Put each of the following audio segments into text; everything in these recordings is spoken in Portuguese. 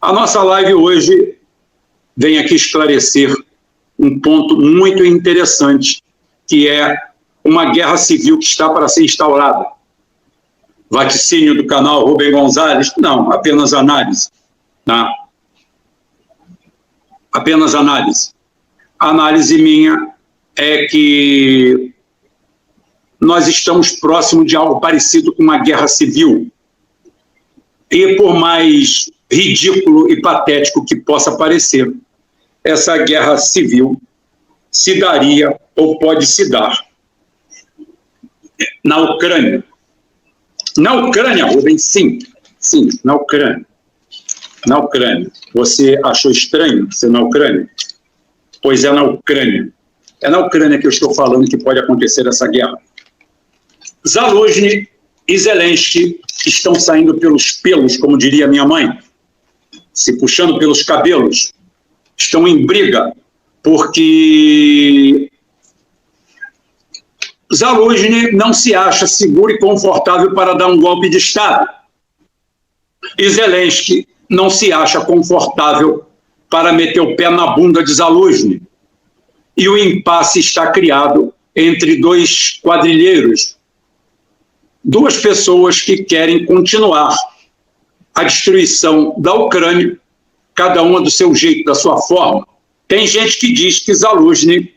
A nossa live hoje vem aqui esclarecer um ponto muito interessante, que é uma guerra civil que está para ser instaurada. Vaticínio do canal Rubem Gonzalez? Não, apenas análise. Tá? Apenas análise. A análise minha é que nós estamos próximos de algo parecido com uma guerra civil. E por mais ridículo e patético que possa parecer, essa guerra civil se daria ou pode se dar na Ucrânia. Na Ucrânia, Rubens, sim, na Ucrânia. Na Ucrânia. Você achou estranho ser na Ucrânia? Pois é na Ucrânia. É na Ucrânia que eu estou falando que pode acontecer essa guerra. Zaluzhny e Zelensky estão saindo pelos pelos, como diria minha mãe, se puxando pelos cabelos. Estão em briga, porque Zaluzhny não se acha seguro e confortável para dar um golpe de Estado. E Zelensky não se acha confortável para meter o pé na bunda de Zaluzhny. E o impasse está criado entre dois quadrilheiros, duas pessoas que querem continuar a destruição da Ucrânia, cada uma do seu jeito, da sua forma. Tem gente que diz que Zaluzhny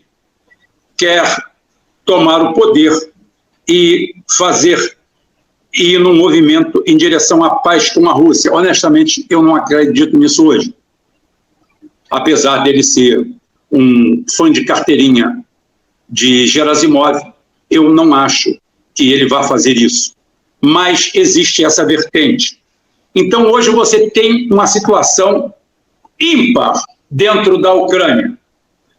quer tomar o poder e ir num movimento em direção à paz com a Rússia. Honestamente, eu não acredito nisso hoje. Apesar dele ser um fã de carteirinha de Gerasimov, eu não acho que ele vá fazer isso. Mas existe essa vertente. Então, hoje você tem uma situação ímpar dentro da Ucrânia.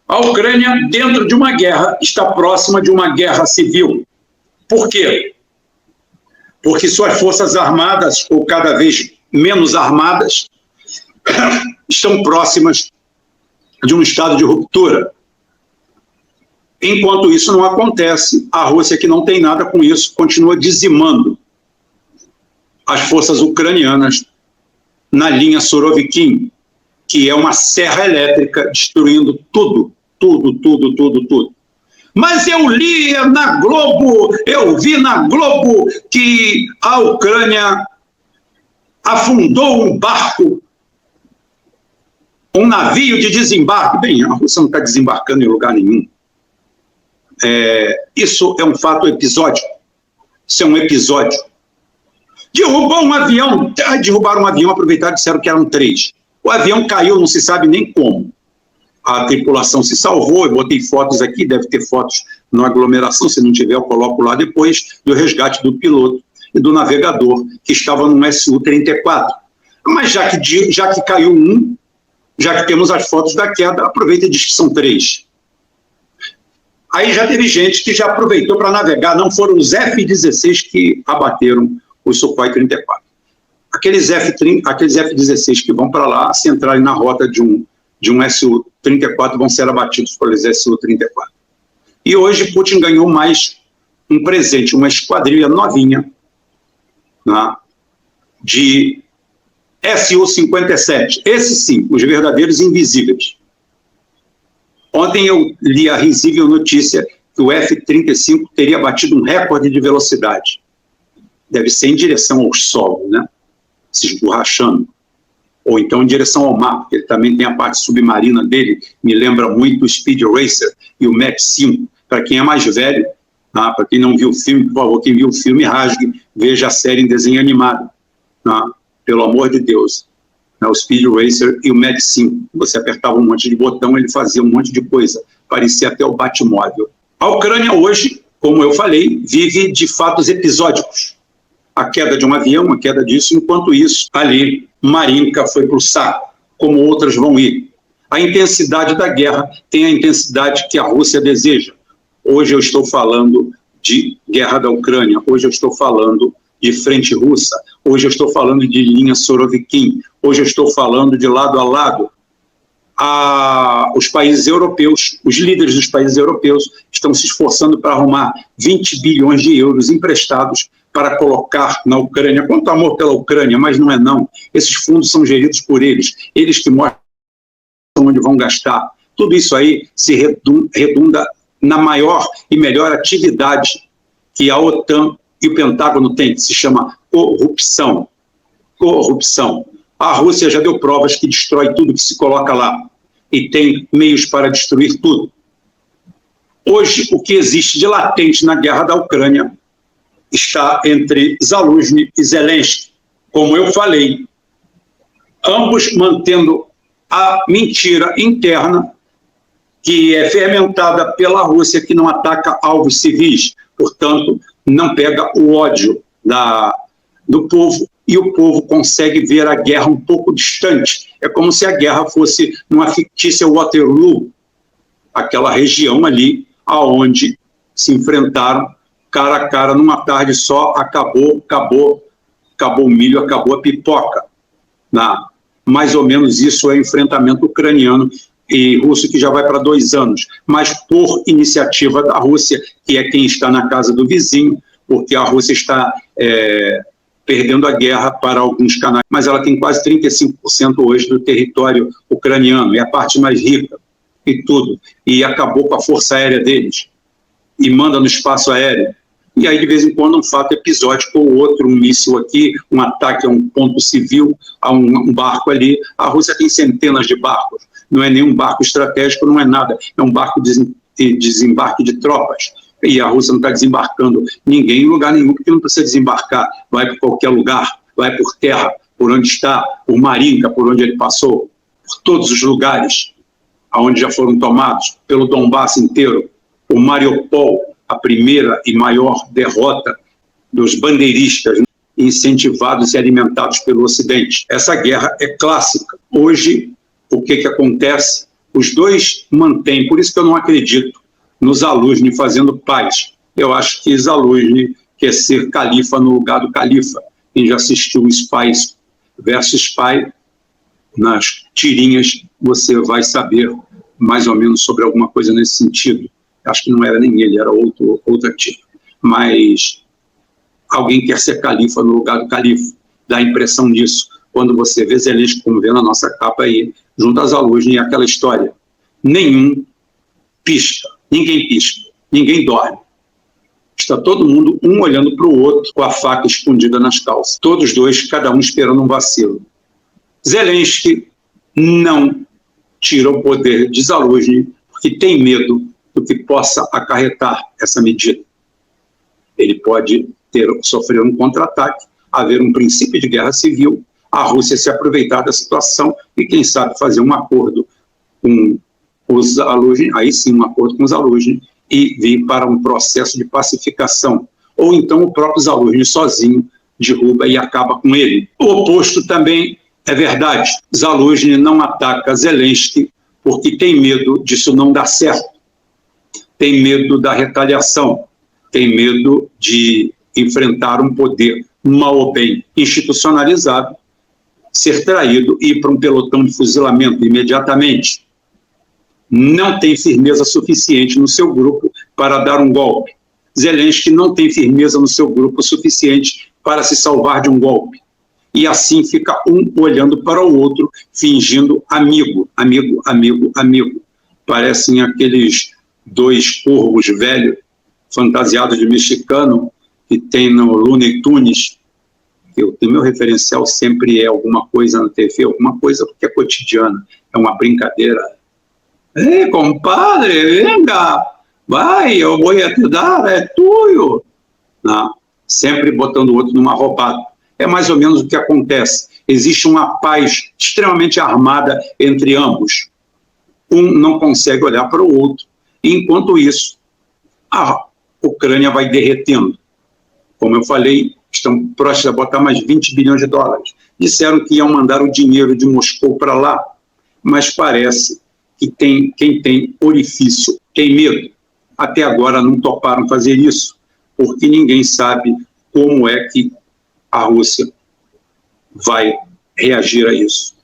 A Ucrânia, dentro de uma guerra, está próxima de uma guerra civil. Por quê? Porque suas forças armadas, ou cada vez menos armadas, estão próximas de um estado de ruptura. Enquanto isso não acontece, a Rússia, que não tem nada com isso, continua dizimando as forças ucranianas na linha Surovikin, que é uma serra elétrica destruindo tudo. Mas eu li na Globo, eu vi na Globo que a Ucrânia afundou um barco, um navio de desembarque. Bem, a Rússia não está desembarcando em lugar nenhum. Isso é um fato episódico. Isso é um episódio. Derrubaram um avião, aproveitaram e disseram que eram 3. O avião caiu, não se sabe nem como. A tripulação se salvou, eu botei fotos aqui, deve ter fotos na aglomeração, se não tiver eu coloco lá depois, do resgate do piloto e do navegador, que estava no Su-34. Mas já que caiu um, já que temos as fotos da queda, aproveita e diz que são 3. Aí já teve gente que já aproveitou para navegar, não foram os F-16 que abateram os Sukhoi 34. Aqueles F-16 que vão para lá, se entrarem na rota de um Su-34, vão ser abatidos pelos Su-34. E hoje Putin ganhou mais um presente, uma esquadrilha novinha, né, de Su-57. Esses sim, os verdadeiros invisíveis. Ontem eu li a risível notícia que o F-35 teria batido um recorde de velocidade. Deve ser em direção ao solo, né? Se esborrachando. Ou então em direção ao mar, porque ele também tem a parte submarina dele, me lembra muito o Speed Racer e o Mach 5. Para quem é mais velho, para quem não viu o filme, por favor, quem viu o filme, rasgue, veja a série em desenho animado. Pelo amor de Deus. O Speed Racer e o Mach 5. Você apertava um monte de botão, ele fazia um monte de coisa. Parecia até o Batmóvel. A Ucrânia hoje, como eu falei, vive de fatos episódicos. A queda de um avião, a queda disso, enquanto isso, ali, Marinka foi para o saco, como outras vão ir. A intensidade da guerra tem a intensidade que a Rússia deseja. Hoje eu estou falando de guerra da Ucrânia, hoje eu estou falando de frente russa, hoje eu estou falando de linha Surovikin, hoje eu estou falando de lado a lado. Os países europeus, os líderes dos países europeus estão se esforçando para arrumar 20 bilhões de euros emprestados para colocar na Ucrânia. Quanto amor pela Ucrânia, mas não é não. Esses fundos são geridos por eles que mostram onde vão gastar. Tudo isso aí se redunda na maior e melhor atividade que a OTAN e o Pentágono têm, que se chama corrupção. Corrupção. A Rússia já deu provas que destrói tudo que se coloca lá e tem meios para destruir tudo. Hoje, o que existe de latente na guerra da Ucrânia está entre Zaluzhny e Zelensky. Como eu falei, ambos mantendo a mentira interna que é fermentada pela Rússia, que não ataca alvos civis, portanto, não pega o ódio do povo, e o povo consegue ver a guerra um pouco distante. É como se a guerra fosse numa fictícia Waterloo, aquela região ali aonde se enfrentaram cara a cara numa tarde só, acabou o milho, acabou a pipoca. Mais ou menos isso é o enfrentamento ucraniano e russo, que já vai para 2 anos, mas por iniciativa da Rússia, que é quem está na casa do vizinho, porque a Rússia está perdendo a guerra para alguns canais, mas ela tem quase 35% hoje do território ucraniano, é a parte mais rica e tudo, e acabou com a força aérea deles, e manda no espaço aéreo. E aí, de vez em quando, um fato episódico ou outro, um míssil aqui, um ataque a um ponto civil, a um barco ali. A Rússia tem centenas de barcos. Não é nenhum barco estratégico, não é nada. É um barco de desembarque de tropas. E a Rússia não está desembarcando ninguém em lugar nenhum, porque não precisa desembarcar. Vai para qualquer lugar, vai por terra, por onde está o Marinka, por onde ele passou, por todos os lugares onde já foram tomados, pelo Donbass inteiro. O Mariupol, a primeira e maior derrota dos bandeiristas, incentivados e alimentados pelo Ocidente. Essa guerra é clássica. Hoje, o que acontece? Os dois mantêm, por isso que eu não acredito no Zaluzhny fazendo paz. Eu acho que Zaluzhny quer ser califa no lugar do califa. Quem já assistiu o Spies versus Spy, nas tirinhas, você vai saber mais ou menos sobre alguma coisa nesse sentido. Acho que não era nem ele, era outra tipo. Mas alguém quer ser califa no lugar do califa. Dá a impressão disso. Quando você vê Zelensky, como vê na nossa capa aí, junto a Zaluzhny, e aquela história. Nenhum pisca, ninguém pisca, ninguém dorme. Está todo mundo, um olhando para o outro, com a faca escondida nas calças. Todos dois, cada um esperando um vacilo. Zelensky não tira o poder de Zaluzhny, porque tem medo do que possa acarretar essa medida. Ele pode sofrer um contra-ataque, haver um princípio de guerra civil, a Rússia se aproveitar da situação e, quem sabe, fazer um acordo com os Zaluzhny, aí sim um acordo com os Zaluzhny, e vir para um processo de pacificação. Ou então o próprio Zaluzhny sozinho derruba e acaba com ele. O oposto também é verdade. Zaluzhny não ataca Zelensky porque tem medo disso não dar certo. Tem medo da retaliação, tem medo de enfrentar um poder, mal ou bem, institucionalizado, ser traído e ir para um pelotão de fuzilamento imediatamente. Não tem firmeza suficiente no seu grupo para dar um golpe. Zelensky não tem firmeza no seu grupo suficiente para se salvar de um golpe. E assim fica um olhando para o outro, fingindo amigo, amigo, amigo, amigo. Parecem aqueles 2 corvos velhos, fantasiados de mexicano, que tem no Looney Tunes. O meu referencial sempre é alguma coisa na TV, alguma coisa porque é cotidiana, é uma brincadeira. Ei, compadre, venga, vai, eu vou te dar, é tuyo. Não, sempre botando o outro numa roubada. É mais ou menos o que acontece. Existe uma paz extremamente armada entre ambos. Um não consegue olhar para o outro. E, enquanto isso, a Ucrânia vai derretendo. Como eu falei, estão próximos a botar mais 20 bilhões de dólares. Disseram que iam mandar o dinheiro de Moscou para lá, mas parece que quem tem orifício tem medo. Até agora não toparam fazer isso, porque ninguém sabe como é que a Rússia vai reagir a isso.